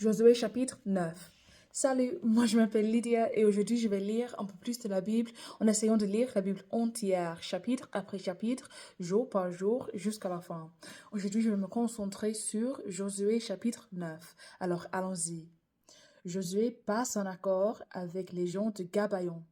Josué chapitre 9. Salut, moi je m'appelle Lydia et aujourd'hui je vais lire un peu plus de la Bible en essayant de lire la Bible entière, chapitre après chapitre, jour par jour, jusqu'à la fin. Aujourd'hui je vais me concentrer sur Josué chapitre 9. Alors allons-y. Josué passe un accord avec les gens de Gabaïon.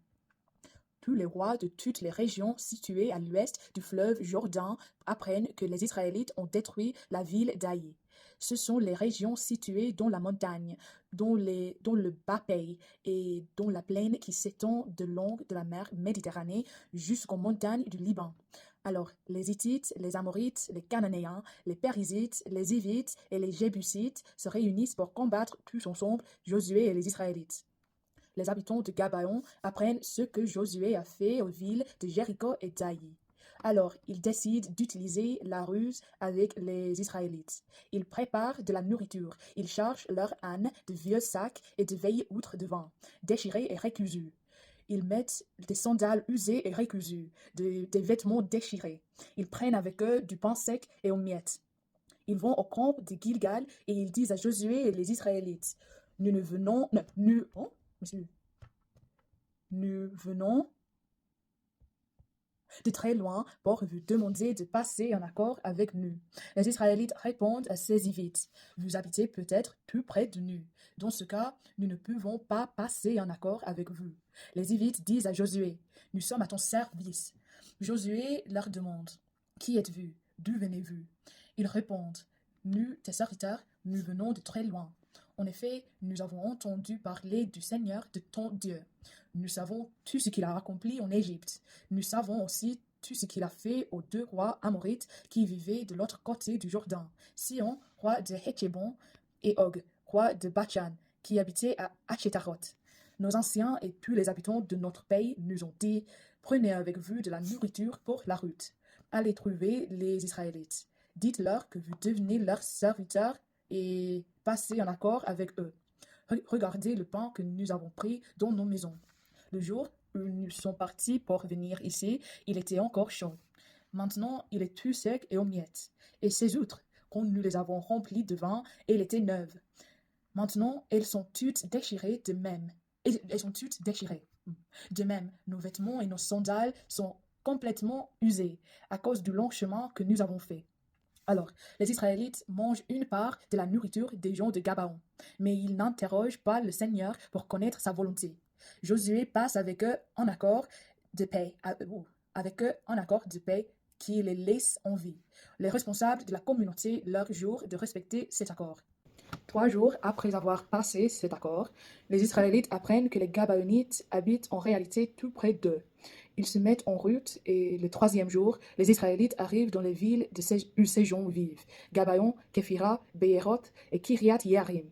Tous les rois de toutes les régions situées à l'ouest du fleuve Jourdain apprennent que les Israélites ont détruit la ville d'Aï. Ce sont les régions situées dans la montagne, dans le bas pays et dans la plaine qui s'étend de long de la mer Méditerranée jusqu'aux montagnes du Liban. Alors, les Hittites, les Amorites, les Cananéens, les Périsites, les Hivites et les Jébusites se réunissent pour combattre tous ensemble Josué et les Israélites. Les habitants de Gabaon apprennent ce que Josué a fait aux villes de Jéricho et d'Aï. Alors, ils décident d'utiliser la ruse avec les Israélites. Ils préparent de la nourriture. Ils chargent leurs ânes de vieux sacs et de vieilles outres de vin, déchirées et récousues. Ils mettent des sandales usées et récousues, des vêtements déchirés. Ils prennent avec eux du pain sec et aux miettes. Ils vont au camp de Gilgal et ils disent à Josué et les Israélites, nous ne venons, non, monsieur, nous venons de très loin pour vous demander de passer en accord avec nous. Les Israélites répondent à ces Hivites, vous habitez peut-être tout près de nous. Dans ce cas, nous ne pouvons pas passer en accord avec vous. Les Hivites disent à Josué, nous sommes à ton service. Josué leur demande, qui êtes-vous? D'où venez-vous? Ils répondent, nous, tes serviteurs, nous venons de très loin. En effet, nous avons entendu parler du Seigneur de ton Dieu. Nous savons tout ce qu'il a accompli en Égypte. Nous savons aussi tout ce qu'il a fait aux deux rois amorites qui vivaient de l'autre côté du Jourdain, Sion, roi de Hétchébon, et Og, roi de Bachan, qui habitait à Hachétaroth. Nos anciens et tous les habitants de notre pays nous ont dit, prenez avec vous de la nourriture pour la route. Allez trouver les Israélites. Dites-leur que vous devenez leurs serviteurs et passez en accord avec eux. Regardez le pain que nous avons pris dans nos maisons. Le jour où nous sommes partis pour venir ici, il était encore chaud. Maintenant, il est tout sec et aux miettes. Et ces outres, quand nous les avons remplies de vin, elles étaient neuves. Maintenant, elles sont toutes déchirées de même. Elles sont toutes déchirées. De même, nos vêtements et nos sandales sont complètement usés à cause du long chemin que nous avons fait. Alors, les Israélites mangent une part de la nourriture des gens de Gabaon, mais ils n'interrogent pas le Seigneur pour connaître sa volonté. Josué passe avec eux en accord de paix, qui les laisse en vie. Les responsables de la communauté leur jurent de respecter cet accord. 3 jours après avoir passé cet accord, les Israélites apprennent que les Gabaonites habitent en réalité tout près d'eux. Ils se mettent en route et le 3e jour, les Israélites arrivent dans les villes où ces gens vivent, Gabaon, Képhira, Béhéroth et Kiriath Yearim.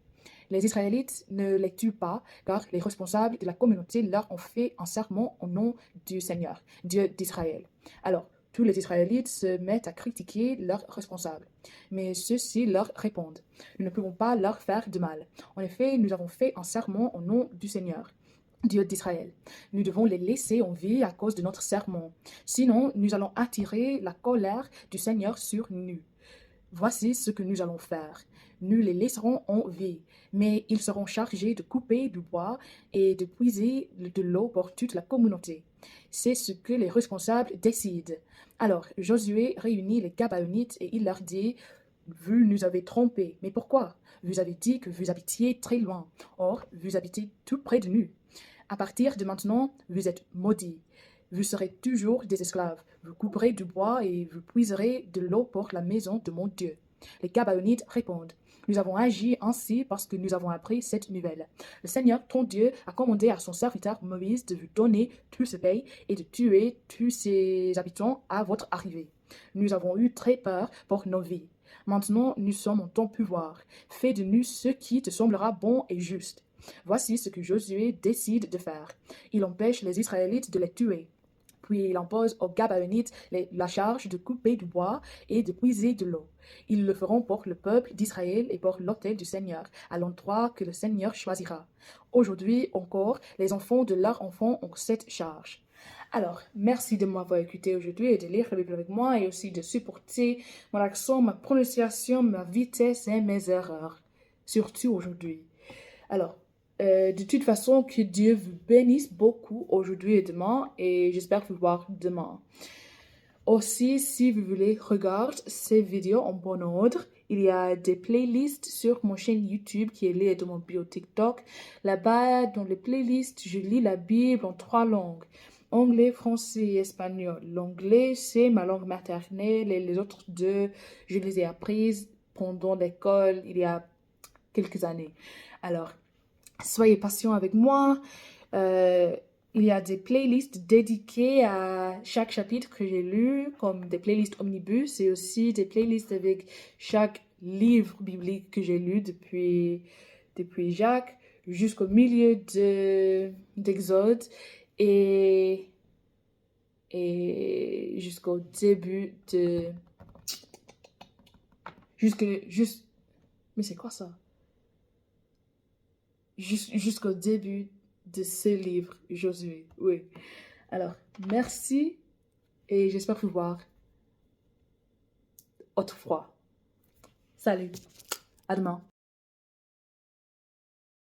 Les Israélites ne les tuent pas, car les responsables de la communauté leur ont fait un serment au nom du Seigneur, Dieu d'Israël. Alors, tous les Israélites se mettent à critiquer leurs responsables. Mais ceux-ci leur répondent, nous ne pouvons pas leur faire de mal. En effet, nous avons fait un serment au nom du Seigneur, Dieu d'Israël. Nous devons les laisser en vie à cause de notre serment. Sinon, nous allons attirer la colère du Seigneur sur nous. Voici ce que nous allons faire. Nous les laisserons en vie, mais ils seront chargés de couper du bois et de puiser de l'eau pour toute la communauté. C'est ce que les responsables décident. Alors Josué réunit les Gabaonites et il leur dit, vous nous avez trompés, mais pourquoi? Vous avez dit que vous habitiez très loin. Or, vous habitez tout près de nous. À partir de maintenant, vous êtes maudits. Vous serez toujours des esclaves. Vous couperez du bois et vous puiserez de l'eau pour la maison de mon Dieu. Les Gabaonites répondent, nous avons agi ainsi parce que nous avons appris cette nouvelle. Le Seigneur, ton Dieu, a commandé à son serviteur Moïse de vous donner tout ce pays et de tuer tous ses habitants à votre arrivée. Nous avons eu très peur pour nos vies. Maintenant, nous sommes en ton pouvoir. Fais de nous ce qui te semblera bon et juste. Voici ce que Josué décide de faire. Il empêche les Israélites de les tuer. Puis il impose aux Gabaonites la charge de couper du bois et de puiser de l'eau. Ils le feront pour le peuple d'Israël et pour l'autel du Seigneur, à l'endroit que le Seigneur choisira. Aujourd'hui encore, les enfants de leurs enfants ont cette charge. Alors, merci de m'avoir écouté aujourd'hui et de lire la Bible avec moi et aussi de supporter mon accent, ma prononciation, ma vitesse et mes erreurs. surtout aujourd'hui. Alors, de toute façon, que Dieu vous bénisse beaucoup aujourd'hui et demain, et j'espère vous voir demain. Aussi, si vous voulez regarder ces vidéos en bon ordre, il y a des playlists sur mon chaîne YouTube qui est liée dans mon bio TikTok. Là-bas, dans les playlists, je lis la Bible en 3 langues. Anglais, français et espagnol. L'anglais, c'est ma langue maternelle et les autres deux, je les ai apprises pendant l'école il y a quelques années. Alors, soyez patient avec moi. Euh, il y a des playlists dédiées à chaque chapitre que j'ai lu, comme des playlists omnibus, et aussi des playlists avec chaque livre biblique que j'ai lu depuis Jacques jusqu'au milieu d'Exode et, et jusqu'au début de... Mais c'est quoi ça? Jusqu'au début de ce livre, Josué. Oui. Alors, merci et j'espère vous voir autrefois. Salut. À demain.